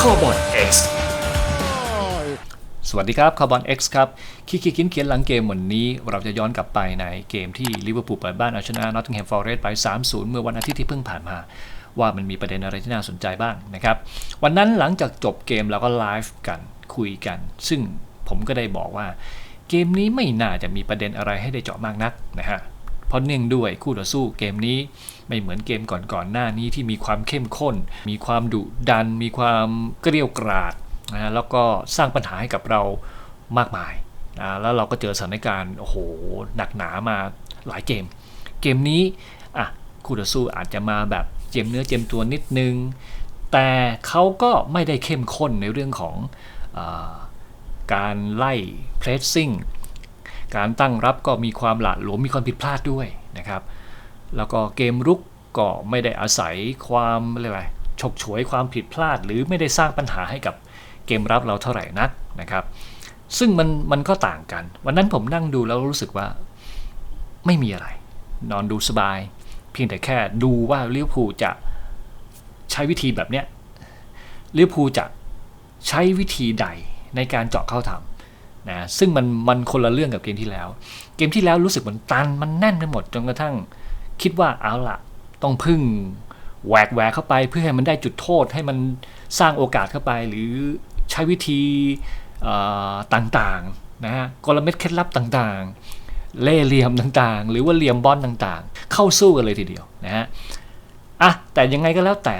Carbon X สวัสดีครับ Carbon X ครับคิดเขียนหลังเกมวันนี้เราจะย้อนกลับไปในเกมที่ลิเวอร์พูลเปิดบ้านเอาชนะ Nottingham Forest ไป 3-0 เมื่อวันอาทิตย์ที่เพิ่งผ่านมาว่ามันมีประเด็นอะไรที่น่าสนใจบ้างนะครับวันนั้นหลังจากจบเกมเราก็ไลฟ์กันคุยกันซึ่งผมก็ได้บอกว่าเกมนี้ไม่น่าจะมีประเด็นอะไรให้ได้เจาะมากนักนะฮะเพราะเนื่องด้วยคู่ต่อสู้เกมนี้ไม่เหมือนเกมก่อนหน้านี้ที่มีความเข้มข้นมีความดุดันมีความเกรี้ยวกราดนะแล้วก็สร้างปัญหาให้กับเรามากมายนะแล้วเราก็เจอสถานการณ์โอ้โหหนักหนามาหลายเกมนี้คู่ต่อสู้อาจจะมาแบบเจียมเนื้อเจียมตัวนิดนึงแต่เขาก็ไม่ได้เข้มข้นในเรื่องของการไล่เพรสซิ่งการตั้งรับก็มีความหละหลวมมีความผิดพลาดด้วยนะครับแล้วก็เกมรุกก็ไม่ได้อาศัยความอะไรฉกฉวยความผิดพลาดหรือไม่ได้สร้างปัญหาให้กับเกมรับเราเท่าไหร่นักนะครับซึ่งมันก็ต่างกันวันนั้นผมนั่งดูแล้วรู้สึกว่าไม่มีอะไรนอนดูสบายเพียงแต่แค่ดูว่าลิเวอร์พูลจะใช้วิธีแบบเนี้ยลิเวอร์พูลจะใช้วิธีใดในการเจาะเข้าทำนะซึ่งมันคนละเรื่องกับเกมที่แล้วรู้สึกมันตันมันแน่นไปหมดจนกระทั่งคิดว่าเอาล่ะต้องพึ่งแหวกเข้าไปเพื่อให้มันได้จุดโทษให้มันสร้างโอกาสเข้าไปหรือใช้วิธีต่างๆนะฮะกลเม็ดเคล็ดลับต่างๆเล่ห์เหลี่ยมต่างๆหรือว่าเหลี่ยมบอลต่างๆเข้าสู้กันเลยทีเดียวนะฮะแต่ยังไงก็แล้วแต่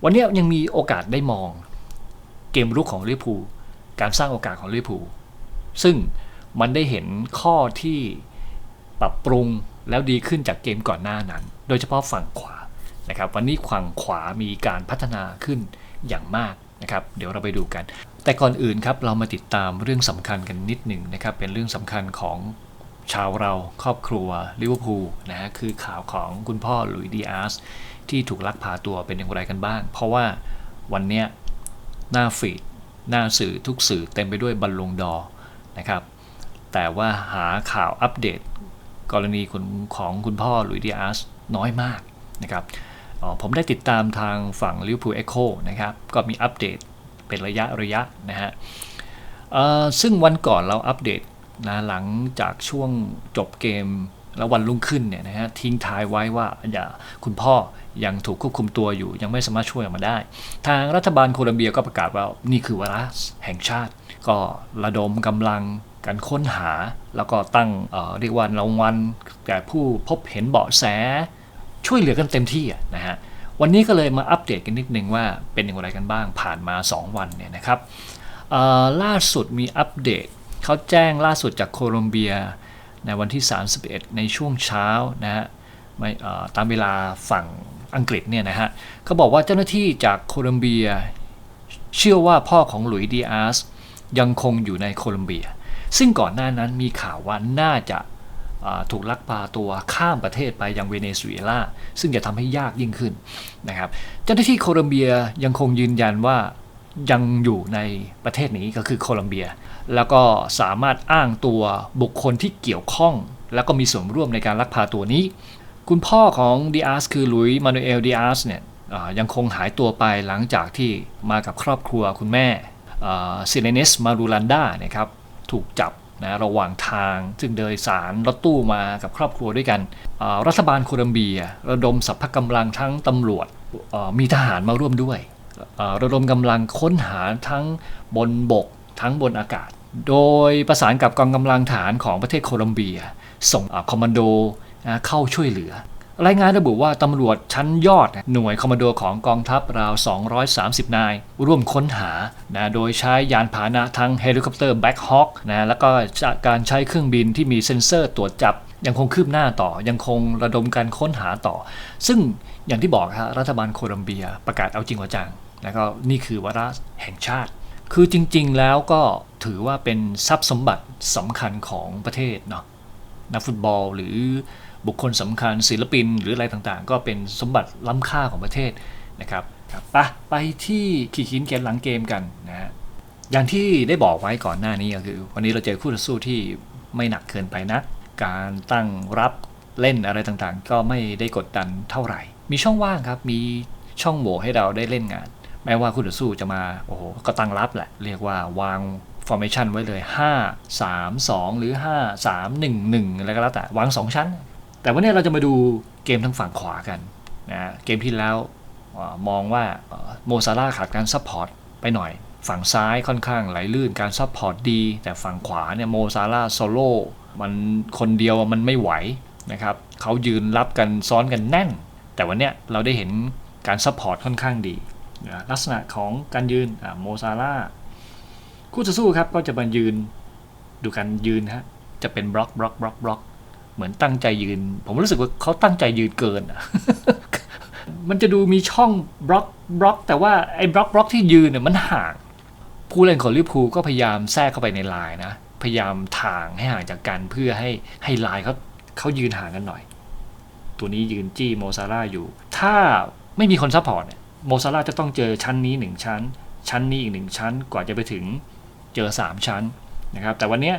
วันนี้ยังมีโอกาสได้มองเกมรุกของลิเวอร์พูลการสร้างโอกาสของลิเวอร์พูลซึ่งมันได้เห็นข้อที่ปรับปรุงแล้วดีขึ้นจากเกมก่อนหน้านั้นโดยเฉพาะฝั่งขวานะครับวันนี้ฝั่งขวามีการพัฒนาขึ้นอย่างมากนะครับเดี๋ยวเราไปดูกันแต่ก่อนอื่นครับเรามาติดตามเรื่องสำคัญกันนิดหนึ่งนะครับเป็นเรื่องสำคัญของชาวเราครอบครัวลิเวอร์พูลนะฮะคือข่าวของคุณพ่อหลุยส์ ดิอาสที่ถูกลักพาตัวเป็นอย่างไรกันบ้างเพราะว่าวันนี้หน้าฟีดหน้าสื่อทุกสื่อเต็มไปด้วยบัลลงดอร์นะครับแต่ว่าหาข่าวอัปเดตกรณีของคุณพ่อหลุยส์ ดิอาสน้อยมากนะครับผมได้ติดตามทางฝั่ง Liverpool Echo นะครับก็มีอัปเดตเป็นระยะนะฮะซึ่งวันก่อนเราอัปเดตนะหลังจากช่วงจบเกมแล้ววันรุ่งขึ้นเนี่ยนะฮะทิ้งท้ายไว้ว่าคุณพ่อยังถูกควบคุมตัวอยู่ยังไม่สามารถช่วยออกมาได้ทางรัฐบาลโคลอมเบียก็ประกาศว่านี่คือวาระแห่งชาติก็ระดมกำลังการค้นหาแล้วก็ตั้งเรียกว่ารางวัลแก่ผู้พบเห็นเบาะแสช่วยเหลือกันเต็มที่นะฮะวันนี้ก็เลยมาอัปเดตกันนิดนึงว่าเป็นอย่างไรกันบ้างผ่านมา2วันเนี่ยนะครับล่าสุดมีอัปเดตเขาแจ้งล่าสุดจากโคลอมเบียในวันที่31ในช่วงเช้านะฮะตามเวลาฝั่งอังกฤษเนี่ยนะฮะเขาบอกว่าเจ้าหน้าที่จากโคลอมเบียเชื่อว่าพ่อของหลุยส์ ดิอาสยังคงอยู่ในโคลอมเบียซึ่งก่อนหน้านั้นมีข่าวว่าน่าจะถูกลักพาตัวข้ามประเทศไปยังเวเนซุเอลาซึ่งจะทำให้ยากยิ่งขึ้นนะครับเจ้าหน้าที่โคลอมเบียยังคงยืนยันว่ายังอยู่ในประเทศนี้ก็คือโคลอมเบียแล้วก็สามารถอ้างตัวบุคคลที่เกี่ยวข้องแล้วก็มีส่วนร่วมในการลักพาตัวนี้คุณพ่อของดิอาสคือหลุยส์ มานูเอล ดิอาสเนี่ยยังคงหายตัวไปหลังจากที่มากับครอบครัวคุณแม่ซิเลเนส มารูลันดานะครับถูกจับนะระหว่างทางซึ่งโดยสารรถตู้มากับครอบครัวด้วยกันรัฐบาลโคลอมเบียระดมสรรพกำลังทั้งตำรวจมีทหารมาร่วมด้วยระดมกำลังค้นหาทั้งบนบกทั้งบนอากาศโดยประสานกับกองกำลังทหารของประเทศโคลอมเบียส่งคอมมานโดเข้าช่วยเหลือรายงานระบุว่าตำรวจชั้นยอดหน่วยคอมมานโดของกองทัพราว230นายร่วมค้นหานะโดยใช้ยานพาหนะทั้งเฮลิคอปเตอร์แบ็คฮอคนะแล้วก็การใช้เครื่องบินที่มีเซ็นเซอร์ตรวจจับยังคงคืบหน้าต่อยังคงระดมการค้นหาต่อซึ่งอย่างที่บอกครับรัฐบาลโคลอมเบียประกาศเอาจริงเอาจังแล้วก็นี่คือวาระแห่งชาติคือจริงๆแล้วก็ถือว่าเป็นทรัพย์สมบัติสำคัญของประเทศเนาะนักฟุตบอลหรือบุคคลสำคัญศิลปินหรืออะไรต่างๆก็เป็นสมบัติล้ำค่าของประเทศนะครับไปที่ขีดเขียนหลังเกมกันนะฮะอย่างที่ได้บอกไว้ก่อนหน้านี้ก็คือวันนี้เราเจอคู่ต่อสู้ที่ไม่หนักเกินไปนักการตั้งรับเล่นอะไรต่างๆก็ไม่ได้กดดันเท่าไหร่มีช่องว่างครับมีช่องโหว่ให้เราได้เล่นงาน แม้ว่าคู่ต่อสู้จะมาโอ้โหก็ตั้งรับแหละเรียกว่าวาง formation ไว้เลย5-3-2 หรือ5-3-1-1อะไรก็แล้วแต่วาง2ชั้นแต่วันนี้เราจะมาดูเกมทางฝั่งขวากันนะเกมที่แล้วมองว่าโมซาร่าขาดการซัพพอร์ตไปหน่อยฝั่งซ้ายค่อนข้างไหลลื่นการซัพพอร์ตดีแต่ฝั่งขวาเนี่ยโมซาร่าโซโล่มันคนเดียวมันไม่ไหวนะครับเขายืนรับกันซ้อนกันแน่นแต่วันนี้เราได้เห็นการซัพพอร์ตค่อนข้างดีลักษณะของการยืนโมซาร่าคู่ต่อสู้ครับก็จะมายืนดูการยืนฮะจะเป็นบล็อกเหมือนตั้งใจยืนผมรู้สึกว่าเขาตั้งใจยืนเกิน มันจะดูมีช่องบล็อกแต่ว่าไอ้บล็อกที่ยืนเนี่ยมันห่างผู้เล่นของลิเวอร์พูลก็พยายามแทรกเข้าไปในลายนะพยายามทางให้ห่างจากกันเพื่อให้ลายเขายืนห่างกันหน่อยตัวนี้ยืนจี้โมซาร่าอยู่ถ้าไม่มีคนซัพพอร์ตเนี่ยโมซาร่าจะต้องเจอชั้นนี้1ชั้นชั้นนี้อีก1ชั้นกว่าจะไปถึงเจอ3ชั้นนะครับแต่วันนี้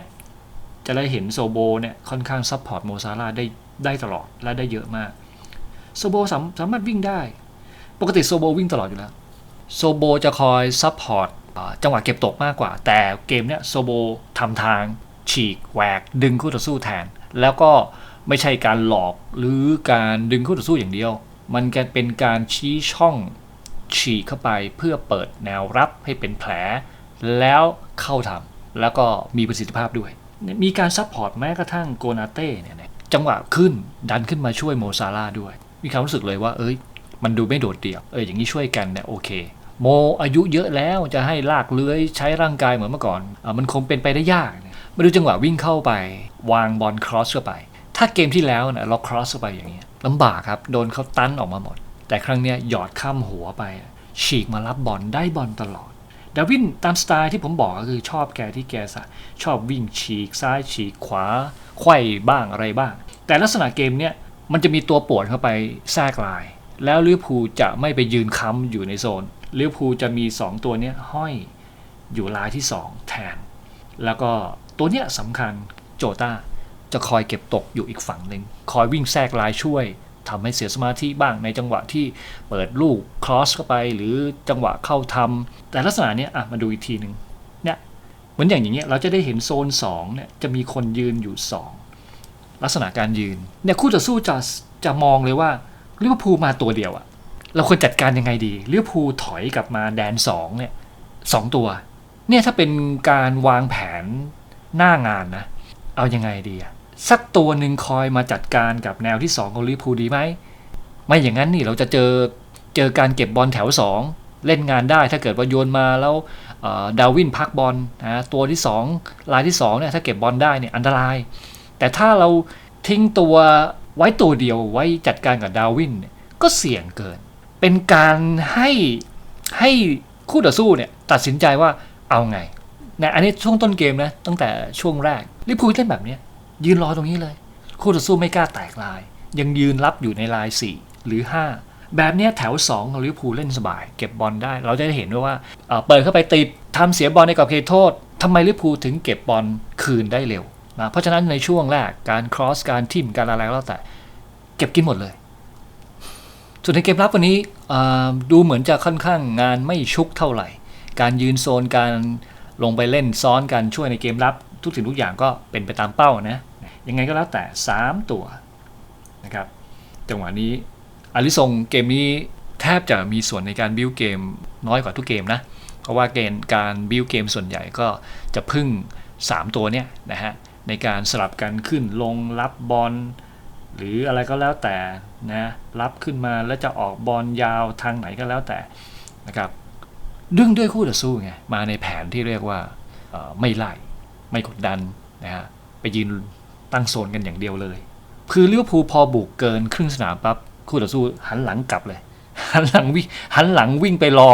จะได้เห็นโซโบเนี่ยค่อนข้างซัพพอร์ตโมซาร่าได้ตลอดและได้เยอะมากโซโบสามารถวิ่งได้ปกติโซโบวิ่งตลอดอยู่แล้วโซโบจะคอยซัพพอร์ตจังหวะเก็บตกมากกว่าแต่เกมเนี้ยโซโบทำทางฉีกแหวกดึงคู่ต่อสู้แทนแล้วก็ไม่ใช่การหลอกหรือการดึงคู่ต่อสู้อย่างเดียวมันเป็นการชี้ช่องฉีกเข้าไปเพื่อเปิดแนวรับให้เป็นแผลแล้วเข้าทำแล้วก็มีประสิทธิภาพด้วยมีการซัพพอร์ตแม้กระทั่งโกนาเต้เนี่ยจังหวะขึ้นดันขึ้นมาช่วยโมซาร่าด้วยมีความรู้สึกเลยว่ามันดูไม่โดดเดี่ยวอย่างนี้ช่วยกันเนี่ยโอเคโมอายุเยอะแล้วจะให้ลากเลื้อยใช้ร่างกายเหมือนเมื่อก่อนมันคงเป็นไปได้ยากมาดูจังหวะวิ่งเข้าไปวางบอลครอสเข้าไปถ้าเกมที่แล้วนะเราครอสเข้าไปอย่างนี้ลำบากครับโดนเขาตันออกมาหมดแต่ครั้งนี้หยอดข้ามหัวไปฉีกมารับบอลได้บอลตลอดดาวินตามสไตล์ที่ผมบอกก็คือชอบแกที่แกชอบวิ่งฉีกซ้ายฉีกขวาไขว้บ้างอะไรบ้างแต่ลักษณะเกมเนี้ยมันจะมีตัวป่วนเข้าไปแทรกลายแล้วลิเวอร์พูลจะไม่ไปยืนค้ำอยู่ในโซนลิเวอร์พูลจะมี2ตัวเนี้ยห้อยอยู่ลายที่2แทนแล้วก็ตัวเนี้ยสำคัญโจต้าจะคอยเก็บตกอยู่อีกฝั่งหนึ่งคอยวิ่งแทรกลายช่วยทำให้เสียสมาธิบ้างในจังหวะที่เปิดลูกครอสเข้าไปหรือจังหวะเข้าทำแต่ลักษณะเนี้ยมาดูอีกทีหนึ่งเนี่ยเหมือนอย่างเงี้ยเราจะได้เห็นโซน2เนี่ยจะมีคนยืนอยู่2ลักษณะการยืนเนี่ยคู่ต่อสู้จะมองเลยว่าลิเวอร์พูลมาตัวเดียวอะเราควรจัดการยังไงดีลิเวอร์พูลถอยกลับมาแดน2เนี่ย2ตัวเนี่ยถ้าเป็นการวางแผนหน้างานนะเอายังไงดีอะสักตัวหนึ่งคอยมาจัดการกับแนวที่2ของลิเวอร์พูลดีไหมไม่อย่างนั้นนี่เราจะเจอการเก็บบอลแถว2เล่นงานได้ถ้าเกิดว่าโยนมาแล้วดาวินพักบอลนะตัวที่2ลายที่2เนี่ยถ้าเก็บบอลได้เนี่ยอันตรายแต่ถ้าเราทิ้งตัวไว้ตัวเดียวไว้จัดการกับดาวินเนี่ยก็เสี่ยงเกินเป็นการให้คู่ต่อสู้เนี่ยตัดสินใจว่าเอาไงนะอันนี้ช่วงต้นเกมนะตั้งแต่ช่วงแรกลิเวอร์พูลเล่นแบบนี้ยืนรอตรงนี้เลยคู่ต่อสู้ไม่กล้าแตกลายยังยืนรับอยู่ในลาย4หรือ5แบบนี้แถว2ของลิเวอร์พูลเล่นสบายเก็บบอลได้เราจะได้เห็นว่าเปิดเข้าไปติดทำเสียบอลในกรอบเขตโทษทำไมลิเวอร์พูลถึงเก็บบอลคืนได้เร็วนะเพราะฉะนั้นในช่วงแรกการครอสการทิ่มการอะไรก็แล้วแต่เก็บกินหมดเลยส่วนในเกมรับวันนี้ดูเหมือนจะค่อนข้างงานไม่ชุกเท่าไหร่การยืนโซนการลงไปเล่นซ้อนกันช่วยในเกมรับทุกสิ่งทุกอย่างก็เป็นไปตามเป้านะยังไงก็แล้วแต่3ตัวนะครับจังหวะนี้อาริซงเกมนี้แทบจะมีส่วนในการบิวเกมน้อยกว่าทุกเกมนะเพราะว่าเกณฑ์การบิวเกมส่วนใหญ่ก็จะพึ่ง3ตัวเนี่ยนะฮะในการสลับกันขึ้นลงรับบอลหรืออะไรก็แล้วแต่นะรับขึ้นมาแล้วจะออกบอลยาวทางไหนก็แล้วแต่นะครับดึงด้วยคู่ต่อสู้ไงมาในแผนที่เรียกว่าไม่ไล่ไม่กดดันนะฮะไปยืนตั้งโซนกันอย่างเดียวเลยคือลิเวอร์พูลพอบุกเกินครึ่งสนามปั๊บคู่ต่อสู้หันหลังกลับเลยหันหลังวิ่งไปรอ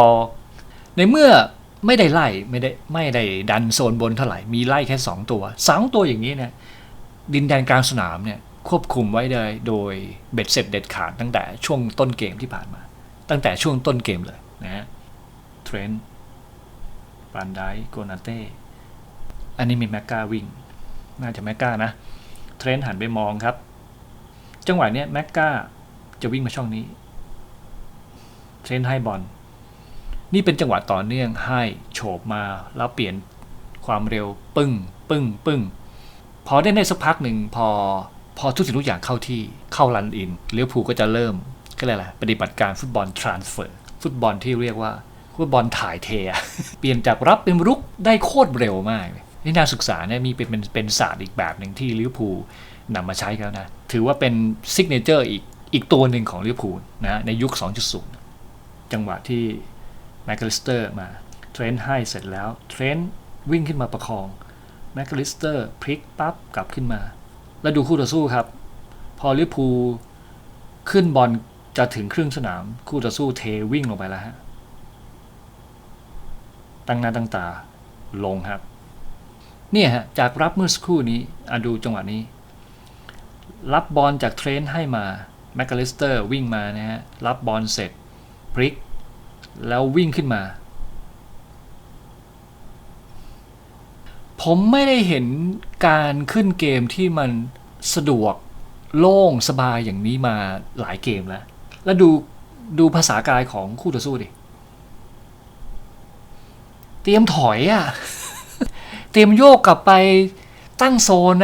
ในเมื่อไม่ได้ไล่ไม่ได้ดันโซนบนเท่าไหร่มีไล่แค่2ตัวอย่างนี้เนี่ยดินแดนกลางสนามเนี่ยควบคุมไว้ได้โดยเบ็ดเสร็จเด็ดขาดตั้งแต่ช่วงต้นเกมที่ผ่านมาตั้งแต่ช่วงต้นเกมเลยนะฮะเทรนต์ฟานไดค์โกนาเต้อันนี้มีแม็กกาวิ่งน่าจะแม็กกานะเทรนต์หันไปมองครับจังหวะนี้แม็กกาจะวิ่งมาช่องนี้เทรนต์ให้บอล นี่เป็นจังหวะต่อเนื่องให้โฉบมาแล้วเปลี่ยนความเร็วปึ้งปึ้งปึ้งพอได้สักพักหนึ่งพอทุกสิ่งทุกอย่างเข้าที่เข้ารันอินลิเวอร์พูลก็จะเริ่มก็เลยอะไรปฏิบัติการฟุตบอลทรานสเฟอร์ฟุตบอลที่เรียกว่าฟุตบอลถ่ายเทเปลี่ยนจากรับเป็นรุกได้โคตรเร็วมากนี่น่าศึกษาเนี่ยมีเป็นศาสตร์อีกแบบหนึ่งที่ลิเวอร์พูลนำมาใช้กันนะถือว่าเป็นซิกเนเจอร์อีกตัวหนึ่งของลิเวอร์พูลนะในยุค 2.0 จังหวะที่แมคคาลิสเตอร์มาเทรนต์ให้เสร็จแล้วเทรนต์วิ่งขึ้นมาประคองแมคคาลิสเตอร์พลิกปั๊บกลับขึ้นมาแล้วดูคู่ต่อสู้ครับพอลิเวอร์พูลขึ้นบอลจะถึงครึ่งสนามคู่ต่อสู้เทวิ่งลงไปแล้วฮะตั้งหน้าตั้งตาลงครับเนี่ยฮะจากรับเมื่อสักครู่นี้ดูจังหวะนี้รับบอลจากเทรนต์ให้มาแมคคาลิสเตอร์วิ่งมานะฮะรับบอลเสร็จพลิกแล้ววิ่งขึ้นมาผมไม่ได้เห็นการขึ้นเกมที่มันสะดวกโล่งสบายอย่างนี้มาหลายเกมแล้วดูภาษากายของคู่ต่อสู้ดิเตรียมถอยเตรียมโยกกลับไปตั้งโซน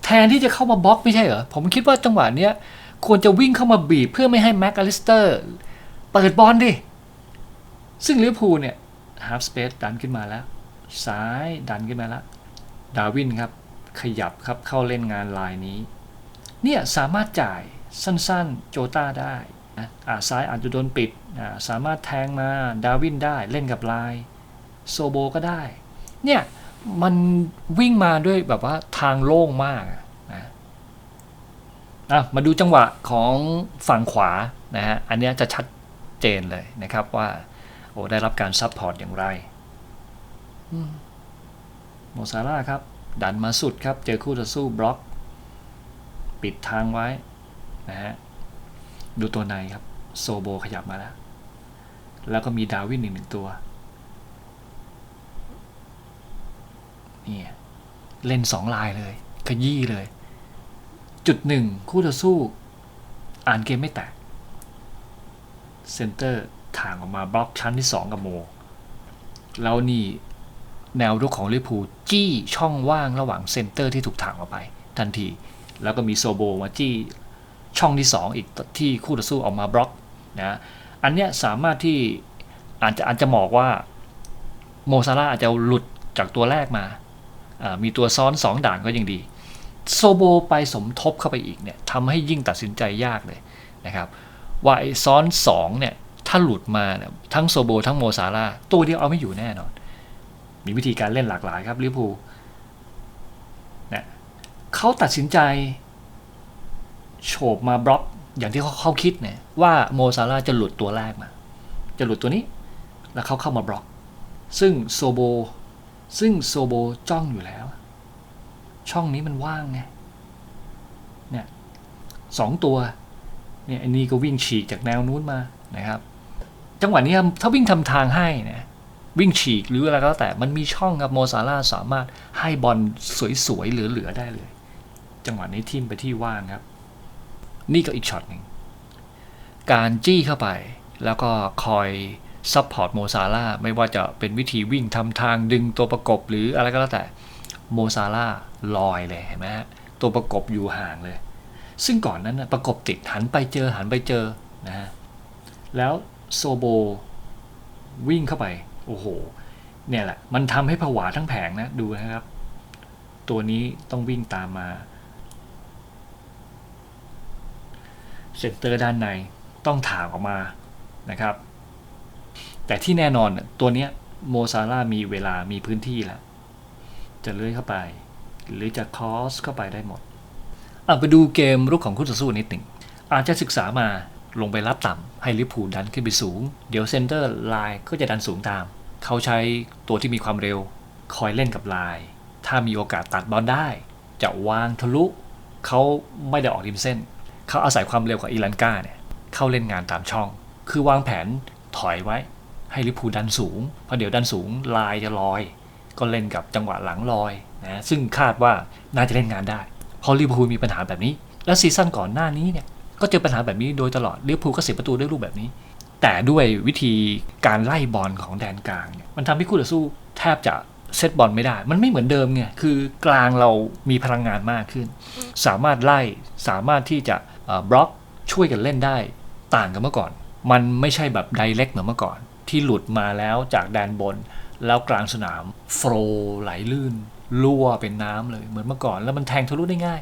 แทนที่จะเข้ามาบล็อกไม่ใช่เหรอผมคิดว่าจังหวะเนี้ยควรจะวิ่งเข้ามาบีบเพื่อไม่ให้แม็กอลิสเตอร์เปิดบอลดิซึ่งลิเวอร์พูลเนี่ยฮาล์ฟสเปซดันขึ้นมาแล้วซ้ายดันขึ้นมาแล้วดาวินครับขยับครับเข้าเล่นงานลายนี้เนี่ยสามารถจ่ายสั้นๆโจต้าได้นะซ้ายอาจจะโดนปิดสามารถแทงมาดาวินได้เล่นกับลายโซโบก็ได้เนี่ยมันวิ่งมาด้วยแบบว่าทางโล่งมากนะมาดูจังหวะของฝั่งขวานะฮะอันนี้จะชัดเจนเลยนะครับว่าได้รับการซัพพอร์ตอย่างไรโมซาร่าครับดันมาสุดครับเจอคู่ต่อสู้บล็อกปิดทางไว้นะฮะดูตัวในครับโซโบขยับมาแล้วก็มีดาวินอีกหนึ่งตัวนี่เล่น2ลายเลยขยี้เลยจุดหนึ่งคู่ต่อสู้อ่านเกมไม่แตกเซนเตอร์ถ่างออกมาบล็อกชั้นที่2กับโมแล้วนี่แนวรุกของลิเวอร์พูลจี้ช่องว่างระหว่างเซนเตอร์ที่ถูกถ่างออกไปทันทีแล้วก็มีโซโบมาจี้ช่องที่2อีกที่คู่ต่อสู้ออกมาบล็อกนะอันเนี้ยสามารถที่อาจจะบอกว่าโมซาร่าอาจจะหลุดจากตัวแรกมามีตัวซ้อน2ด่านก็ยังดีโซโบไปสมทบเข้าไปอีกเนี่ยทำให้ยิ่งตัดสินใจยากเลยนะครับว่าไอ้ซ้อน2เนี่ยถ้าหลุดมาเนี่ยทั้งโซโบทั้งโมซาร่าตัวเดียวเอาไม่อยู่แน่นอนมีวิธีการเล่นหลากหลายครับลิเวอร์พูลเนี่ยเขาตัดสินใจโฉบมาบล็อกอย่างที่เขาคิดเนี่ยว่าโมซาร่าจะหลุดตัวแรกมาจะหลุดตัวนี้แล้วเขาเข้ามาบล็อกซึ่งโซโบจ้องอยู่แล้วช่องนี้มันว่างไงเนี่ย2ตัวเนี่ยอันนี้ก็วิ่งฉีกจากแนวนู้นมานะครับจังหวะนี้ถ้าวิ่งทำทางให้นะวิ่งฉีกหรืออะไรก็แล้วแต่มันมีช่องครับโมซาร่าสามารถให้บอลสวยๆเหลือๆได้เลยจังหวะนี้ทิ่มไปที่ว่างครับนี่ก็อีกช็อตหนึ่งการจี้เข้าไปแล้วก็คอยซัพพอร์ตโมซาร่าไม่ว่าจะเป็นวิธีวิ่งทำทางดึงตัวประกบหรืออะไรก็แล้วแต่โมซาร่าลอยเลยเห็นไหมฮะตัวประกบอยู่ห่างเลยซึ่งก่อนนั้นนะประกบติดหันไปเจอนะฮะแล้วโซโบวิ่งเข้าไปโอ้โหเนี่ยแหละมันทำให้ผวาทั้งแผงนะดูนะครับตัวนี้ต้องวิ่งตามมาเซนเตอร์ด้านในต้องถางออกมานะครับแต่ที่แน่นอนตัวนี้โมซาร่ามีเวลามีพื้นที่แล้วจะเลื้อยเข้าไปหรือจะคอสเข้าไปได้หมดไปดูเกมรุกของคู่ต่อสู้นิดหนึ่งอาจจะศึกษามาลงไปรับต่ำให้ลิเวอร์พูลดันขึ้นไปสูงเดี๋ยวเซนเตอร์ไลน์ก็จะดันสูงตามเขาใช้ตัวที่มีความเร็วคอยเล่นกับไลน์ถ้ามีโอกาสตัดบอลได้จะวางทะลุเขาไม่ได้ออกริมเส้นเขาอาศัยความเร็วของอีลันก้าเนี่ยเข้าเล่นงานตามช่องคือวางแผนถอยไว้ให้ลิเวอร์พูลดันสูงพอเดี๋ยวดันสูงไลน์จะลอยก็เล่นกับจังหวะหลังลอยนะซึ่งคาดว่าน่าจะเล่นงานได้พอลิเวอร์พูลมีปัญหาแบบนี้และซีซั่นก่อนหน้านี้เนี่ยก็เจอปัญหาแบบนี้โดยตลอดลิเวอร์พูลก็เสียประตูด้วยรูปแบบนี้ แต่ด้วยวิธีการไล่บอลของแดนกลางเนี่ยมันทำให้คู่ต่อสู้แทบจะเซตบอลไม่ได้มันไม่เหมือนเดิมไงคือกลางเรามีพลังงานมากขึ้นสามารถไล่สามารถที่จะบล็อกช่วยกันเล่นได้ต่างกันเมื่อก่อนมันไม่ใช่แบบไดเรกเหมือนเมื่อก่อนที่หลุดมาแล้วจากแดนบนแล้วกลางสนามโฟลว์ไหลลื่นรั่วเป็นน้ำเลยเหมือนเมื่อก่อนแล้วมันแทงทะลุได้ง่าย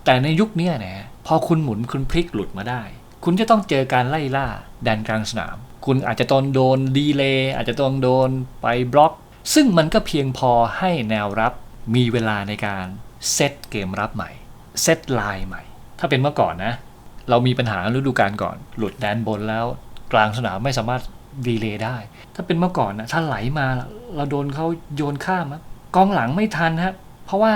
แต่ในยุคนี้เนี่ยพอคุณหมุนคุณพลิกหลุดมาได้คุณจะต้องเจอการไล่ล่าแดนกลางสนามคุณอาจจะต้องโดนดีเลย์อาจจะต้องโดนไปบล็อกซึ่งมันก็เพียงพอให้แนวรับมีเวลาในการเซตเกมรับใหม่เซตไลน์ใหม่ถ้าเป็นเมื่อก่อนนะเรามีปัญหาฤดูกาลก่อนหลุดแดนบนแล้วกลางสนามไม่สามารถดีเลย์ได้ถ้าเป็นเมื่อก่อนนะถ้าไหลมาเราโดนเขาโยนข้ามกองหลังไม่ทันครับเพราะว่า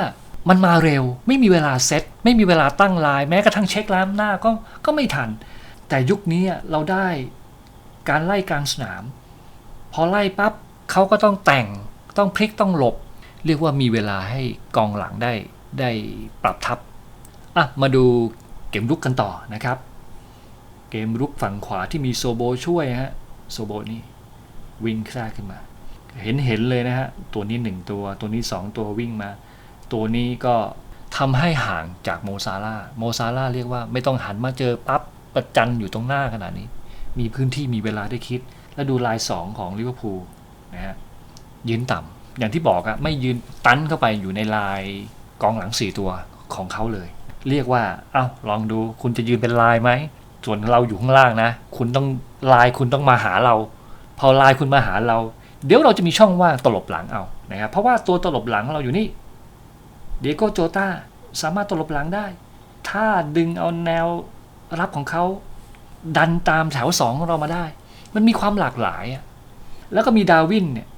มันมาเร็วไม่มีเวลาเซตไม่มีเวลาตั้งไลน์แม้กระทั่งเช็คล้ำหน้าก็ไม่ทันแต่ยุคนี้เราได้การไล่กลางสนามพอไล่ปั๊บเขาก็ต้องแต่งต้องพลิกต้องหลบเรียกว่ามีเวลาให้กองหลังได้ปรับทับมาดูเกมรุกกันต่อนะครับเกมรุกฝั่งขวาที่มีโซโบช่วยฮะโซโบนี่วิ่งแทรกขึ้นมาเห็นเลยนะฮะตัวนี้1ตัวนี้2ตัววิ่งมาตัวนี้ก็ทำให้ห่างจากโมซาร่าเรียกว่าไม่ต้องหันมาเจอปั๊บประจันอยู่ตรงหน้าขนาดนี้มีพื้นที่มีเวลาได้คิดแล้วดูลาย2ของลิเวอร์พูลนะฮะยืนต่ำอย่างที่บอกไม่ยืนตันเข้าไปอยู่ในลายกองหลัง4ตัวของเขาเลยเรียกว่าลองดูคุณจะยืนเป็นลายไหมส่วนเราอยู่ข้างล่างนะคุณต้องมาหาเราพอลายคุณมาหาเราเดี๋ยวเราจะมีช่องว่างตลบหลังเอานะครับเพราะว่าตัวตลบหลังเราอยู่นี่เดียโกโจต้าสามารถตลบหลังได้ถ้าดึงเอาแนวรับของเขาดันตามแถว2ของเรามาได้มันมีความหลากหลายแล้วก็มีดาวินเนี่ย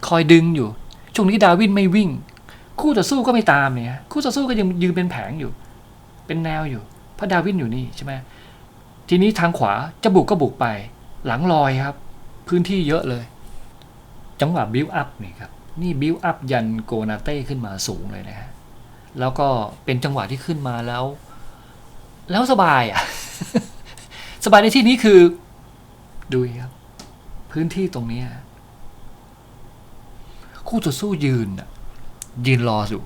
คอยดึงอยู่ช่วงนี้ดาวินไม่วิ่งคู่ต่อสู้ก็ไม่ตามเนี่ยคู่ต่อสู้ก็ยังยืนเป็นแผงอยู่เป็นแนวอยู่เพราะดาวินอยู่นี่ใช่ไหมทีนี้ทางขวาจะบุกก็บุกไปหลังลอยครับพื้นที่เยอะเลยจังหวะบิลด์อัพนี่ครับนี่บิลด์อัพยันโกนาเต้ขึ้นมาสูงเลยนะฮะแล้วก็เป็นจังหวะที่ขึ้นมาแล้วสบายสบายในที่นี้คือดูครับพื้นที่ตรงนี้คู่ต่อสู้ยืนรออยู่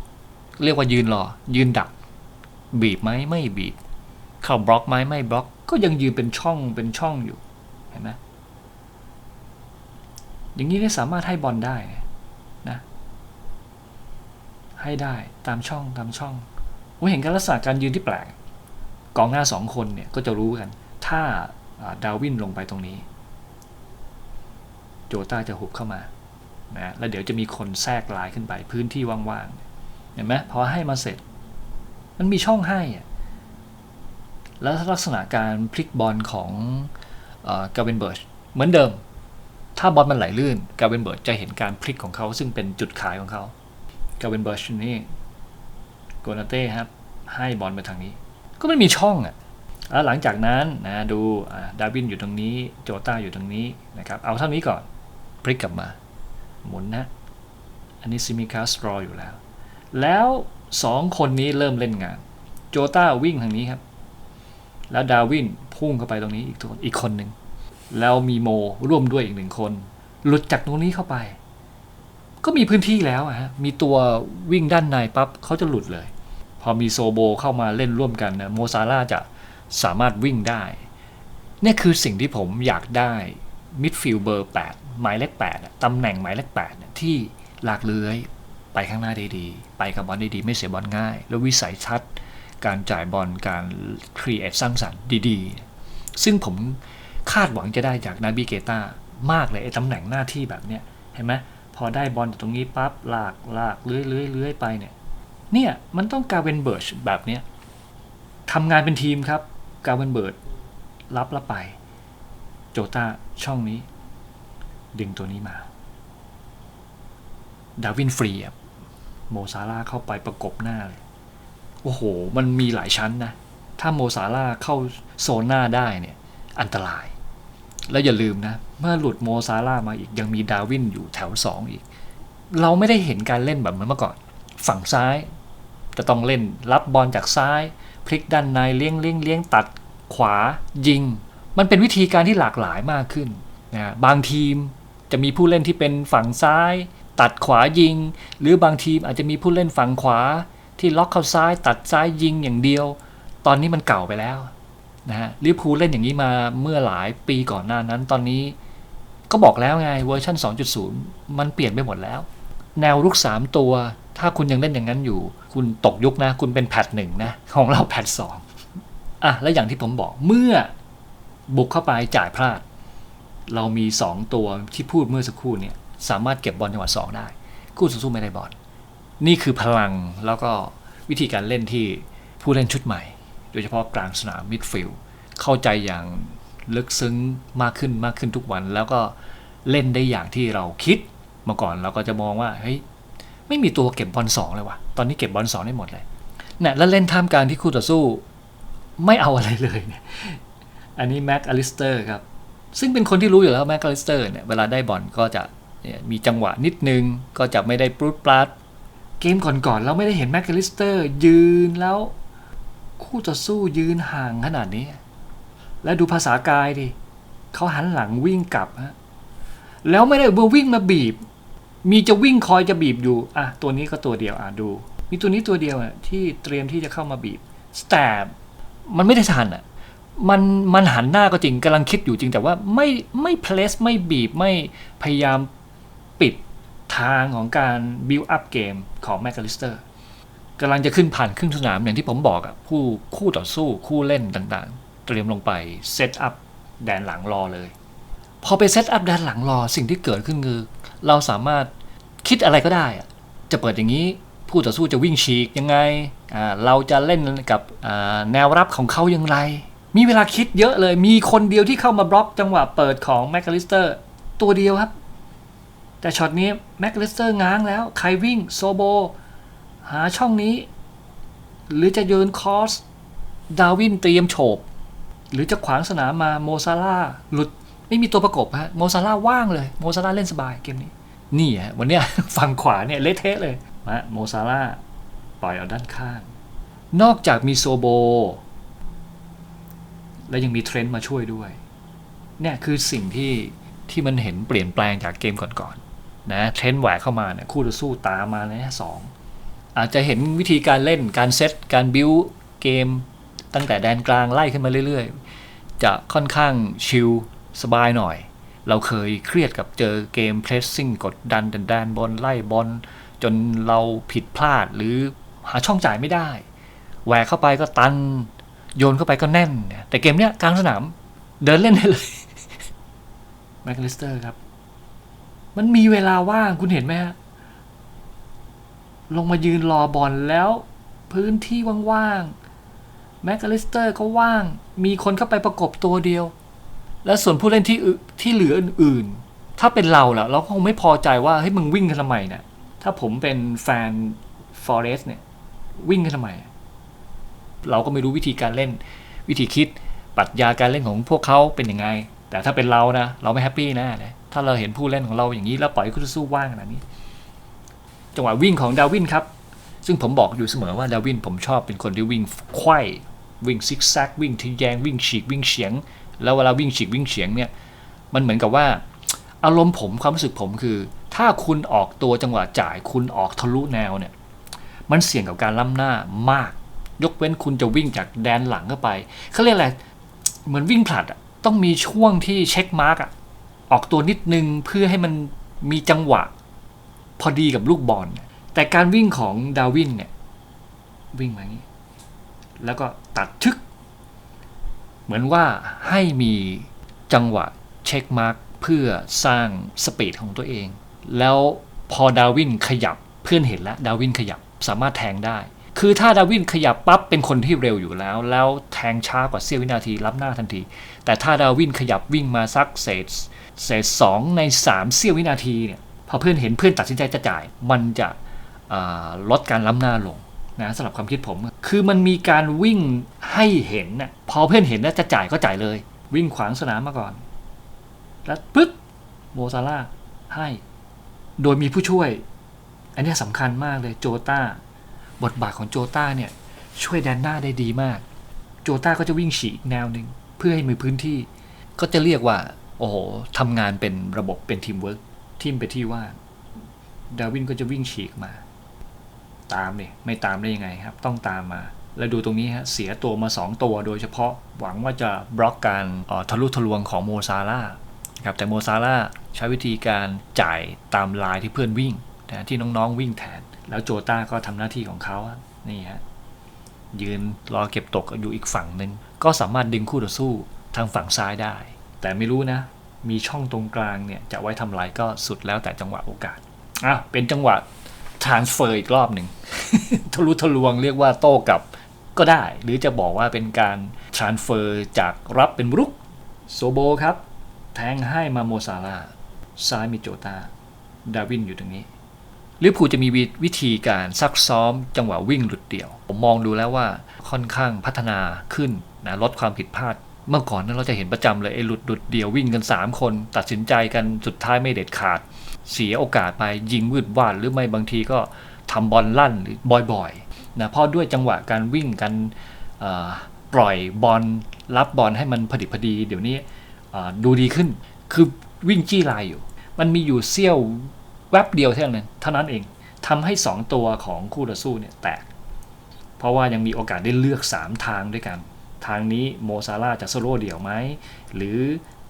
เรียกว่ายืนรอยืนดักบีบไหมไม่บีบเข้าบล็อกไหมไม่บล็อกก็ยังยืนเป็นช่องอยู่เห็นไหมอย่างนี้สามารถให้บอลได้นะให้ได้ตามช่องเห็นการลักษณะการยืนที่แปลกกองหน้า2คนเนี่ยก็จะรู้กันถ้าดาวินลงไปตรงนี้โจต้าจะหุบเข้ามานะแล้วเดี๋ยวจะมีคนแทรกลายขึ้นไปพื้นที่ว่างๆเห็นไหมพอให้มาเสร็จมันมีช่องให้แล้วลักษณะการพลิกบอลของกาเวนเบิร์ชเหมือนเดิมถ้าบอลมันไหลลื่นกาเวนเบิร์ชจะเห็นการพลิกของเขาซึ่งเป็นจุดขายของเขากาเวนเบิร์ชนี่โกนาเต้ครับให้บอลไปทางนี้ก็ไม่มีช่องแล้วหลังจากนั้นนะดูดาวินอยู่ตรงนี้โจต้าอยู่ตรงนี้นะครับเอาเท่านี้ก่อนพลิกกลับมาหมุนนะอันนี้ซิมิคัสรออยู่แล้ว2คนนี้เริ่มเล่นงานโจต้าวิ่งทางนี้ครับแล้วดาวินพุ่งเข้าไปตรงนี้อีกคนหนึ่งแล้วมีโมร่วมด้วยอีก1คนหลุดจากตรงนี้เข้าไปก็มีพื้นที่แล้วมีตัววิ่งด้านในปั๊บเขาจะหลุดเลยพอมีโซโบเข้ามาเล่นร่วมกันนะโมซาร่าจะสามารถวิ่งได้นี่คือสิ่งที่ผมอยากได้มิดฟิลด์เบอร์8หมายเลข8ตำแหน่งหมายเลข8ที่หลากเลื้อยไปข้างหน้าได้ดีไปกับบอลได้ดีไม่เสียบอลง่ายแล้ววิสัยทัศน์การจ่ายบอลการครีเอทสร้างสรรค์ดีๆซึ่งผมคาดหวังจะได้จากนาบิเกต้ามากเลยไอ้ตำแหน่งหน้าที่แบบเนี้ยเห็นไหมพอได้บอลตรงนี้ปั๊บลากเลื้อยไปเนี่ยมันต้องกาเวนเบิร์ชแบบเนี้ยทำงานเป็นทีมครับกาเวนเบิร์ชรับแล้วไปโจต้าช่องนี้ดึงตัวนี้มาดาวินฟรีโมซาร่าเข้าไปประกบหน้าเลยโอ้โหมันมีหลายชั้นนะถ้าโมซาร่าเข้าโซนหน้าได้เนี่ยอันตรายแล้วอย่าลืมนะเมื่อหลุดโมซาร่ามาอีกยังมีดาวินอยู่แถว2อีกเราไม่ได้เห็นการเล่นแบบเหมือนเมื่อก่อนฝั่งซ้ายจะต้องเล่นรับบอลจากซ้ายพลิกด้านในเลี้ยงตัดขวายิง มันเป็นวิธีการที่หลากหลายมากขึ้นนะบางทีมจะมีผู้เล่นที่เป็นฝั่งซ้ายตัดขวายิงหรือบางทีมอาจจะมีผู้เล่นฝั่งขวาที่ล็อกเข้าซ้ายตัดซ้ายยิงอย่างเดียวตอนนี้มันเก่าไปแล้วนะฮะลิเวอร์พูลเล่นอย่างนี้มาเมื่อหลายปีก่อนหน้านั้นตอนนี้ก็บอกแล้วไงเวอร์ชัน 2.0 มันเปลี่ยนไปหมดแล้วแนวรุก3ตัวถ้าคุณยังเล่นอย่างนั้นอยู่คุณตกยุคนะคุณเป็นแพท1นะของเราแพท2และอย่างที่ผมบอกเมื่อบุกเข้าไปจ่ายพลาดเรามี2ตัวที่พูดเมื่อสักครู่เนี่ยสามารถเก็บบอลจังหวะ2ได้คู่ต่อสู้ไม่ได้บอลนี่คือพลังแล้วก็วิธีการเล่นที่ผู้เล่นชุดใหม่โดยเฉพาะกลางสนามมิดฟิลด์เข้าใจอย่างลึกซึ้งมากขึ้นทุกวันแล้วก็เล่นได้อย่างที่เราคิดเมื่อก่อนเราก็จะมองว่าเฮ้ยไม่มีตัวเก็บบอล2เลยว่ะตอนนี้เก็บบอล2ได้หมดเลยเนี่ยแล้วเล่นท่ามกลางที่คู่ต่อสู้ไม่เอาอะไรเลยเนี่ยอันนี้แม็กอลิสเตอร์ครับซึ่งเป็นคนที่รู้อยู่แล้วแม็กอลิสเตอร์เนี่ยเวลาได้บอลก็จะมีจังหวะนิดนึงก็จะไม่ได้ปรุดปราดเกมก่อนๆเราไม่ได้เห็นแม็กอลิสเตอร์ยืนแล้วคู่ต่อสู้ยืนห่างขนาดนี้แล้วดูภาษากายดิเขาหันหลังวิ่งกลับฮะแล้วไม่ได้วิ่งมาบีบมีจะวิ่งคอยจะบีบอยู่ตัวนี้ก็ตัวเดียวดูมีตัวนี้ตัวเดียวที่เตรียมที่จะเข้ามาบีบแต่มันไม่ได้ทันมันหันหน้าก็จริงกำลังคิดอยู่จริงแต่ว่าไม่เพลสไม่บีบไม่พยายามปิดทางของการบิลด์อัพเกมของแมคคาลิสเตอร์กำลังจะขึ้นผ่านครึ่งสนามอย่างที่ผมบอกผู้คู่ต่อสู้คู่เล่นต่างๆเตรียมลงไปเซตอัพแดนหลังรอเลยพอไปเซตอัพแดนหลังรอสิ่งที่เกิดขึ้นคือเราสามารถคิดอะไรก็ได้จะเปิดอย่างนี้ผู้ต่อสู้จะวิ่งฉีกยังไงเราจะเล่นกับแนวรับของเขาอย่างไรมีเวลาคิดเยอะเลยมีคนเดียวที่เข้ามาบล็อกจังหวะเปิดของแมคคาลิสเตอร์ตัวเดียวครับแต่ช็อตนี้แมคคาลิสเตอร์ง้างแล้วใครวิ่งโซโบหาช่องนี้หรือจะโยนคอสดาวินเตรียมโฉบหรือจะขวางสนามมาโมซาร่าหลุดไม่มีตัวประกบโมซาร่าว่างเลยโมซาร่าเล่นสบายเกมนี้นี่วันเนี้ยฝั่งขวาเนี่ยเละเทะเลยโมซาร่าปล่อยเอาด้านข้างนอกจากมีโซโบและยังมีเทรนต์มาช่วยด้วยเนี่ยคือสิ่งที่มันเห็นเปลี่ยนแปลงจากเกมก่อนๆนะเทรนต์แหวกเข้ามาเนี่ยคู่ต่อสู้ตามมาเลย2อาจจะเห็นวิธีการเล่นการเซตการบิวเกมตั้งแต่แดนกลางไล่ขึ้นมาเรื่อยๆจะค่อนข้างชิลสบายหน่อยเราเคยเครียดกับเจอเกมเพรสซิ่งกดดันแดนบอลไล่บอลจนเราผิดพลาดหรือหาช่องจ่ายไม่ได้แหวกเข้าไปก็ตันโยนเข้าไปก็แน่นแต่เกมเนี้ยกลางสนามเดินเล่นได้เลยแมคคาลิสเตอร์ครับมันมีเวลาว่างคุณเห็นไหมฮะลงมายืนรอบอลแล้วพื้นที่ว่างๆแมคคาลิสเตอร์ก็ว่างมีคนเข้าไปประกบตัวเดียวและส่วนผู้เล่นที่เหลืออื่นๆถ้าเป็นเราแล้วเราคงไม่พอใจว่าเฮ้ยมึงวิ่งกันทำไมเนี่ยถ้าผมเป็นแฟนฟอเรสต์เนี่ยวิ่งกันทำไมเราก็ไม่รู้วิธีการเล่นวิธีคิดปรัชญาการเล่นของพวกเขาเป็นยังไงแต่ถ้าเป็นเรานะเราไม่แฮปปี้แน่เลยถ้าเราเห็นผู้เล่นของเราอย่างนี้แล้วปล่อยคู่ต่อสู้ว่างขนาดนี้จังหวะวิ่งของดาวินครับซึ่งผมบอกอยู่เสมอว่าดาวินผมชอบเป็นคนที่วิ่งไขว้วิ่งซิกแซกวิ่งทะแยงวิ่งฉีกวิ่งเฉียงแล้วเวลาวิ่งฉีกวิ่งเฉียงเนี่ยมันเหมือนกับว่าอารมณ์ผมความรู้สึกผมคือถ้าคุณออกตัวจังหวะจ่ายคุณออกทะลุแนวเนี่ยมันเสี่ยงกับการล้ำหน้ามากยกเว้นคุณจะวิ่งจากแดนหลังเข้าไปเขาเรียกอะไรเหมือนวิ่งผลัดต้องมีช่วงที่เช็คมาร์กออกตัวนิดนึงเพื่อให้มันมีจังหวะพอดีกับลูกบอลแต่การวิ่งของดาวินเนี่ยวิ่งมาอย่างนี้แล้วก็ตัดชึกเหมือนว่าให้มีจังหวะเช็คมาร์กเพื่อสร้างสปีดของตัวเองแล้วพอดาวินขยับเพื่อนเห็นแล้วดาวินขยับสามารถแทงได้คือถ้าดาวินขยับปั๊บเป็นคนที่เร็วอยู่แล้วแทงช้ากว่าเสี้ยววินาทีรับหน้าทันทีแต่ถ้าดาวินขยับวิ่งมาสักเศษ2 ใน 3เสี้ยววินาทีเนี่ยพอเพื่อนเห็นเพื่อนตัดสินใจจะจ่ายมันจะลดการล้ำหน้าลงนะสำหรับความคิดผมคือมันมีการวิ่งให้เห็นนะพอเพื่อนเห็นแล้วจะจ่ายก็จ่ายเลยวิ่งขวางสนามมาก่อนแล้วปึ๊บโมซาร่าให้โดยมีผู้ช่วยอันนี้สำคัญมากเลยโจต้าบทบาทของโจต้าเนี่ยช่วยแดนหน้าได้ดีมากโจต้าก็จะวิ่งฉีกแนวหนึ่งเพื่อให้มีพื้นที่ ก็จะเรียกว่าโอ้โหทำงานเป็นระบบเป็นทีมเวิร์กทีมไปที่ว่าดาร์วินก็จะวิ่งฉีกมาตามเนี่ยไม่ตามได้ยังไงครับต้องตามมาแล้วดูตรงนี้ฮะเสียตัวมา2ตัวโดยเฉพาะหวังว่าจะบล็อกการทะลุทะลวงของโมซาร่าครับแต่โมซาร่าใช้วิธีการจ่ายตามลายที่เพื่อนวิ่งแทนที่น้องๆวิ่งแทนแล้วโจต้าก็ทำหน้าที่ของเขานี่ฮะยืนรอเก็บตกอยู่อีกฝั่งหนึ่งก็สามารถดึงคู่ต่อสู้ทางฝั่งซ้ายได้แต่ไม่รู้นะมีช่องตรงกลางเนี่ยจะไว้ทำลายก็สุดแล้วแต่จังหวะโอกาสเป็นจังหวะ transfer อีกรอบหนึ่ง ทะลุทะลวงเรียกว่าโต้กลับก็ได้หรือจะบอกว่าเป็นการ transfer จากรับเป็นรุกโซโบครับแทงให้มาโมซาร่าซ้ายมีโจตาดาวินอยู่ตรงนี้ลิเวอร์พูลจะมีวิธีการซักซ้อมจังหวะวิ่งหลุดเดี่ยวผมมองดูแล้วว่าค่อนข้างพัฒนาขึ้นนะลดความผิดพลาดเมื่อก่อนนั้นเราจะเห็นประจำเลยไอ้หลุดเดี่ยววิ่งกัน3คนตัดสินใจกันสุดท้ายไม่เด็ดขาดเสียโอกาสไปยิงวืดวาดหรือไม่บางทีก็ทำบอลลั่นหรือบ่อยๆนะเพราะด้วยจังหวะการวิ่งกันปล่อยบอลรับบอลให้มันพอดีเดี๋ยวนี้ดูดีขึ้นคือวิ่งจี้ลายอยู่มันมีอยู่เสี้ยวแวบเดียวเท่านั้นเองทำให้2ตัวของคู่ต่อสู้เนี่ยแตกเพราะว่ายังมีโอกาสได้เลือก3ทางด้วยกันทางนี้โมซาร่าจะโซโล่เดี่ยวไหมหรือ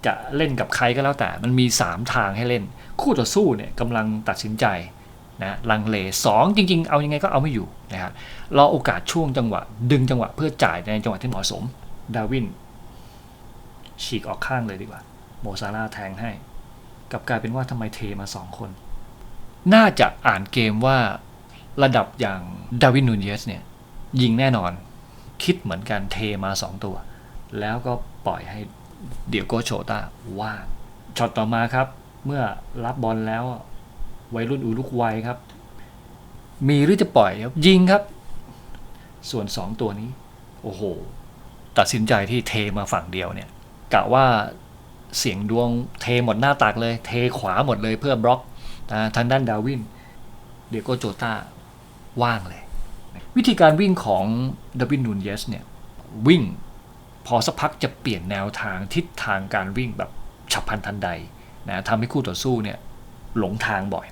จะเล่นกับใครก็แล้วแต่มันมี3ทางให้เล่นคู่ต่อสู้เนี่ยกำลังตัดสินใจนะลังเล2จริงๆเอายังไงก็เอาไม่อยู่นะครับรอโอกาสช่วงจังหวะดึงจังหวะเพื่อจ่ายในจังหวะที่เหมาะสมดาวินฉีกออกข้างเลยดีกว่าโมซาร่าแทงให้กลับกลายเป็นว่าทำไมเทมา2คนน่าจะอ่านเกมว่าระดับอย่างดาร์วินนูนเยสเนี่ยยิงแน่นอนคิดเหมือนกันเทมา2ตัวแล้วก็ปล่อยให้เดียโกโชต้าว่างช็อตต่อมาครับเมื่อรับบอลแล้ววัยรุ่นอุรุกวัยครับมีหรือจะปล่อยครับยิงครับส่วน2ตัวนี้โอ้โหตัดสินใจที่เทมาฝั่งเดียวเนี่ยกะว่าเสียงดวงเทหมดหน้าตักเลยเทขวาหมดเลยเพื่อบล็อกทางด้านดาวินเดียโกโจต้าว่างเลยวิธีการวิ่งของดาวินนูนเยสเนี่ยวิ่งพอสักพักจะเปลี่ยนแนวทางทิศทางการวิ่งแบบฉับพลันทันใดนะทำให้คู่ต่อสู้เนี่ยหลงทางบ่อย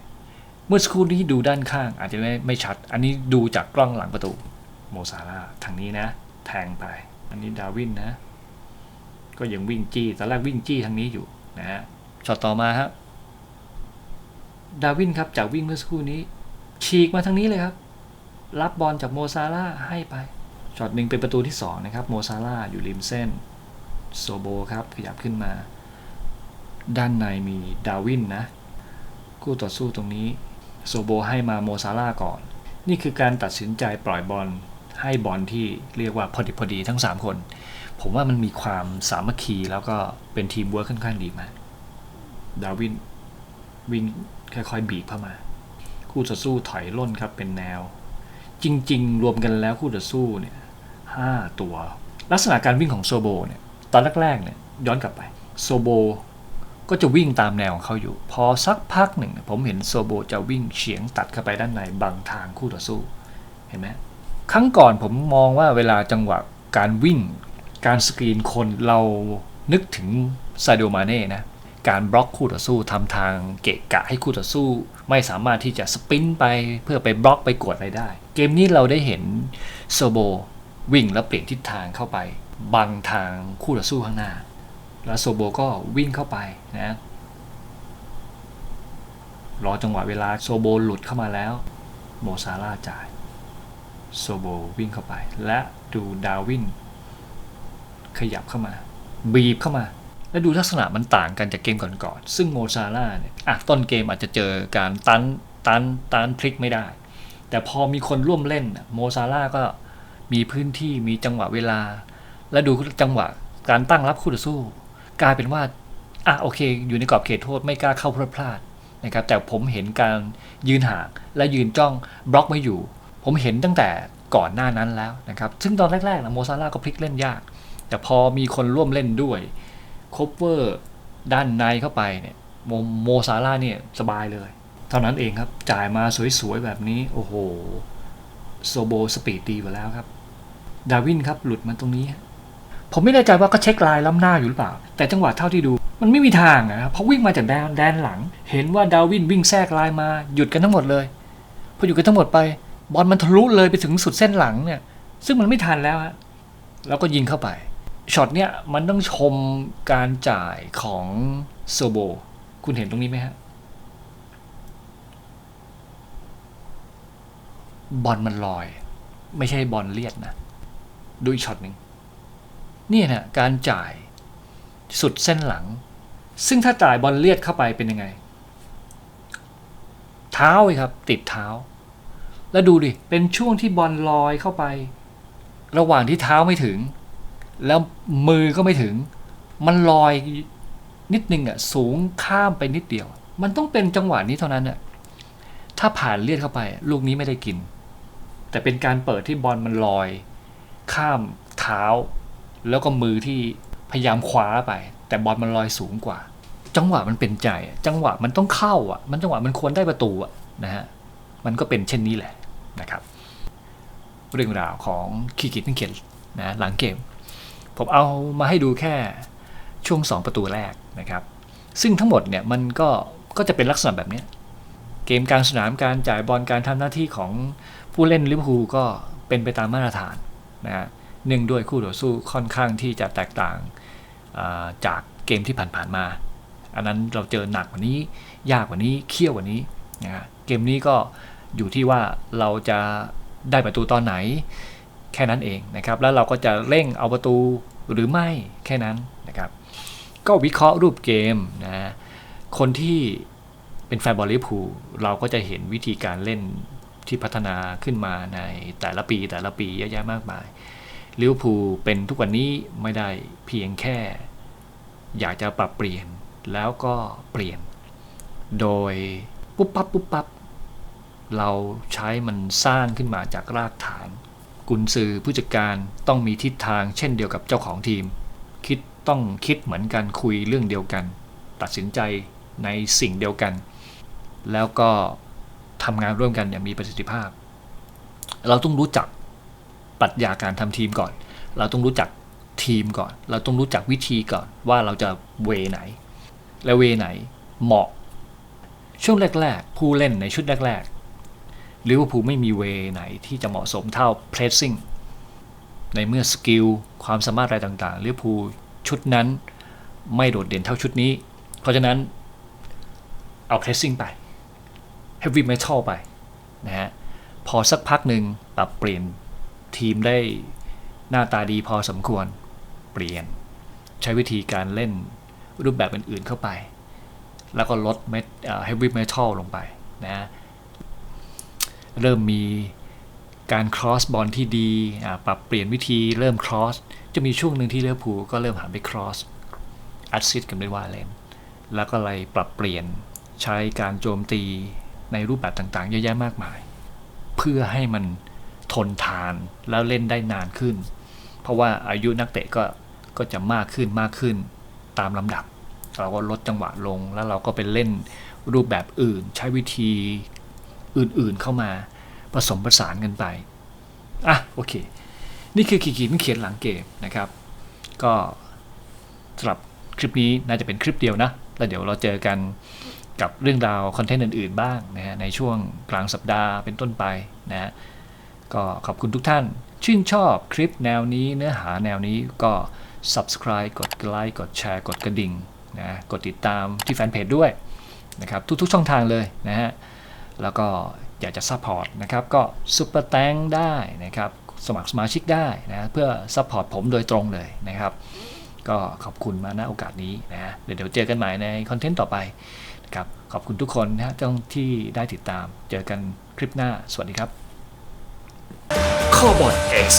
เมื่อสักครู่นี้ดูด้านข้างอาจจะไม่ชัดอันนี้ดูจากกล้องหลังประตูโมซาร่าทางนี้นะแทงไปอันนี้ดาวินนะก็ยังวิ่งจี้ตอนแรกวิ่งจี้ทางนี้อยู่นะฮะช็อตต่อมาครับดาวินครับจากวิ่งเมื่อสักครู่นี้ฉีกมาทางนี้เลยครับรับบอลจากโมซาร่าให้ไปช็อตหนึ่งเป็นประตูที่2นะครับโมซาร่าอยู่ริมเส้นโซโบครับขยับขึ้นมาด้านในมีดาวินนะคู่ต่อสู้ตรงนี้โซโบให้มาโมซาร่าก่อนนี่คือการตัดสินใจปล่อยบอลให้บอลที่เรียกว่าพอดีทั้ง3คนผมว่ามันมีความสามัคคีแล้วก็เป็นทีมเวิร์คค่อนข้างดีมากดาวินวิ่งค่อยๆบีบเข้ามาคู่ต่อสู้ถอยล่นครับเป็นแนวจริงๆรวมกันแล้วคู่ต่อสู้เนี่ย5ตัวลักษณะการวิ่งของโซโบเนี่ยตอนแรกๆเนี่ยย้อนกลับไปโซโบก็จะวิ่งตามแนวของเขาอยู่พอสักพักหนึ่งผมเห็นโซโบจะวิ่งเฉียงตัดเข้าไปด้านในบังทางคู่ต่อสู้เห็นไหมครั้งก่อนผมมองว่าเวลาจังหวะการวิ่งการสกรีนคนเรานึกถึงซาดิโอ มาเน่นะการบล็อกคู่ต่อสู้ทำทางเกะกะให้คู่ต่อสู้ไม่สามารถที่จะสปรินต์ไปเพื่อไปบล็อกไปกดอะไรได้เกมนี้เราได้เห็นโซโบวิ่งแล้วเปลี่ยนทิศทางเข้าไปบังทางคู่ต่อสู้ข้างหน้าแล้วโซโบก็วิ่งเข้าไปนะรอจังหวะเวลาโซโบหลุดเข้ามาแล้วโมซาร่าจ่ายโซโบวิ่งเข้าไปและดูดาวินขยับเข้ามาบีบเข้ามาและดูลักษณะมันต่างกันจากเกมก่อนๆซึ่งโมซาร่าเนี่ยต้นเกมอาจจะเจอการตันพลิกไม่ได้แต่พอมีคนร่วมเล่นโมซาร่าก็มีพื้นที่มีจังหวะเวลาและดูจังหวะการตั้งรับคู่ต่อสู้กลายเป็นว่าโอเคอยู่ในกรอบเขตโทษไม่กล้าเข้าพลาดนะครับแต่ผมเห็นการยืนห่างและยืนจ้องบล็อกไม่อยู่ผมเห็นตั้งแต่ก่อนหน้านั้นแล้วนะครับซึ่งตอนแรกๆนะโมซาร่าก็พลิกเล่นยากแต่พอมีคนร่วมเล่นด้วยโคเวอร์ด้านในเข้าไปเนี่ยโมซาร่าเนี่ยสบายเลยเท่านั้นเองครับจ่ายมาสวยๆแบบนี้โอ้โหโซโบสปีดดีกว่าแล้วครับดาวินครับหลุดมาตรงนี้ ผมไม่แน่ใจว่าก็เช็คไลน์ล้ำหน้าอยู่หรือเปล่าแต่จังหวะเท่าที่ดูมันไม่มีทางอะเพราะวิ่งมาจากแดนหลังเห็นว่าดาวินวิ่งแทรกไลน์มาหยุดกันทั้งหมดเลยพอหยุดกันทั้งหมดไปบอลมันทะลุเลยไปถึงสุดเส้นหลังเนี่ยซึ่งมันไม่ทันแล้วฮะแล้วก็ยิงเข้าไปช็อตเนี้ยมันต้องชมการจ่ายของโซโบคุณเห็นตรงนี้ไหมฮะบอลมันลอยไม่ใช่บอลเลียดนะดูอีกช็อตหนึ่งนี่นะการจ่ายสุดเส้นหลังซึ่งถ้าจ่ายบอลเลียดเข้าไปเป็นยังไงเท้าเลยครับติดเท้าแล้วดูดิเป็นช่วงที่บอลลอยเข้าไประหว่างที่เท้าไม่ถึงแล้วมือก็ไม่ถึงมันลอยนิดนึงอ่ะสูงข้ามไปนิดเดียวมันต้องเป็นจังหวะนี้เท่านั้นอ่ะถ้าผ่านเลียดเข้าไปลูกนี้ไม่ได้กินแต่เป็นการเปิดที่บอลมันลอยข้ามเท้าแล้วก็มือที่พยายามคว้าไปแต่บอลมันลอยสูงกว่าจังหวะมันเป็นใจจังหวะมันต้องเข้าอ่ะมันจังหวะมันควรได้ประตูอ่ะนะฮะมันก็เป็นเช่นนี้แหละนะครับเรื่องราวของคีกินเขียนนะหลังเกมผมเอามาให้ดูแค่ช่วง2ประตูแรกนะครับซึ่งทั้งหมดเนี่ยมันก็จะเป็นลักษณะแบบนี้เกมกลางสนามการจ่ายบอลการทำหน้าที่ของผู้เล่นลิเวอร์พูลก็เป็นไปตามมาตรฐานนะฮะเนื่องด้วยคู่ต่อสู้ค่อนข้างที่จะแตกต่างจากเกมที่ผ่านๆมาอันนั้นเราเจอหนักกว่านี้ยากกว่านี้เขี้ยวกว่านี้นะฮะเกมนี้ก็อยู่ที่ว่าเราจะได้ประตูตอนไหนแค่นั้นเองนะครับแล้วเราก็จะเร่งเอาประตูหรือไม่แค่นั้นนะครับก็วิเคราะห์รูปเกมนะคนที่เป็นแฟนบอลลิเวอร์พูลเราก็จะเห็นวิธีการเล่นที่พัฒนาขึ้นมาในแต่ละปีเยอะแยะมากมายลิเวอร์พูลเป็นทุกวันนี้ไม่ได้เพียงแค่อยากจะปรับเปลี่ยนแล้วก็เปลี่ยนโดยปุ๊บปั๊บเราใช้มันสร้างขึ้นมาจากรากฐานกุนซือผู้จัดการต้องมีทิศทางเช่นเดียวกับเจ้าของทีมต้องคิดเหมือนกันคุยเรื่องเดียวกันตัดสินใจในสิ่งเดียวกันแล้วก็ทำงานร่วมกันอย่างมีประสิทธิภาพเราต้องรู้จักปรัชญาการทำทีมก่อนเราต้องรู้จักทีมก่อนเราต้องรู้จักวิธีก่อนว่าเราจะเวไหนและเวไหนเหมาะช่วงแรกๆผู้เล่นในชุดแรกๆลิเวอร์พูลไม่มีเวไหนที่จะเหมาะสมเท่า pressing ในเมื่อสกิลความสามารถอะไรต่างๆลิเวอร์พูลชุดนั้นไม่โดดเด่นเท่าชุดนี้เพราะฉะนั้นเอา pressing ไป heavy metal ไปนะฮะพอสักพักหนึ่งปรับเปลี่ยนทีมได้หน้าตาดีพอสมควรเปลี่ยนใช้วิธีการเล่นรูปแบบอื่นๆเข้าไปแล้วก็ลดheavy metal ลงไปนะเริ่มมีการ cross บอลที่ดีปรับเปลี่ยนวิธีเริ่ม cross จะมีช่วงหนึ่งที่ลิเวอร์พูลก็เริ่มหันไป cross assist กันด้วยว่าเล่นแล้วก็เลยปรับเปลี่ยนใช้การโจมตีในรูปแบบต่างๆเยอะแยะมากมายเพื่อให้มันทนทานแล้วเล่นได้นานขึ้นเพราะว่าอายุนักเตะก็จะมากขึ้นตามลำดับเราก็ลดจังหวะลงแล้วเราก็ไปเล่นรูปแบบอื่นใช้วิธีอื่นๆเข้ามาผสมผสานกันไปโอเคนี่คือขีดเขียนหลังเกมนะครับก็สำหรับคลิปนี้น่าจะเป็นคลิปเดียวนะแล้วเดี๋ยวเราเจอกันกับเรื่องราวคอนเทนต์อื่นๆบ้างนะฮะในช่วงกลางสัปดาห์เป็นต้นไปนะฮะก็ขอบคุณทุกท่านชื่นชอบคลิปแนวนี้เนื้อหาแนวนี้ก็ subscribe กดไลค์กดแชร์กดกระดิ่งนะกดติดตามที่แฟนเพจด้วยนะครับทุกๆช่องทางเลยนะฮะแล้วก็อยากจะซัพพอร์ตนะครับก็ซุปเปอร์แตงได้นะครับสมัครสมาชิกได้นะเพื่อซัพพอร์ตผมโดยตรงเลยนะครับก็ขอบคุณมาณโอกาสนี้นะเดี๋ยวเจอกันใหม่ในคอนเทนต์ต่อไปนะครับขอบคุณทุกคนนะที่ได้ติดตามเจอกันคลิปหน้าสวัสดีครับ Carbon X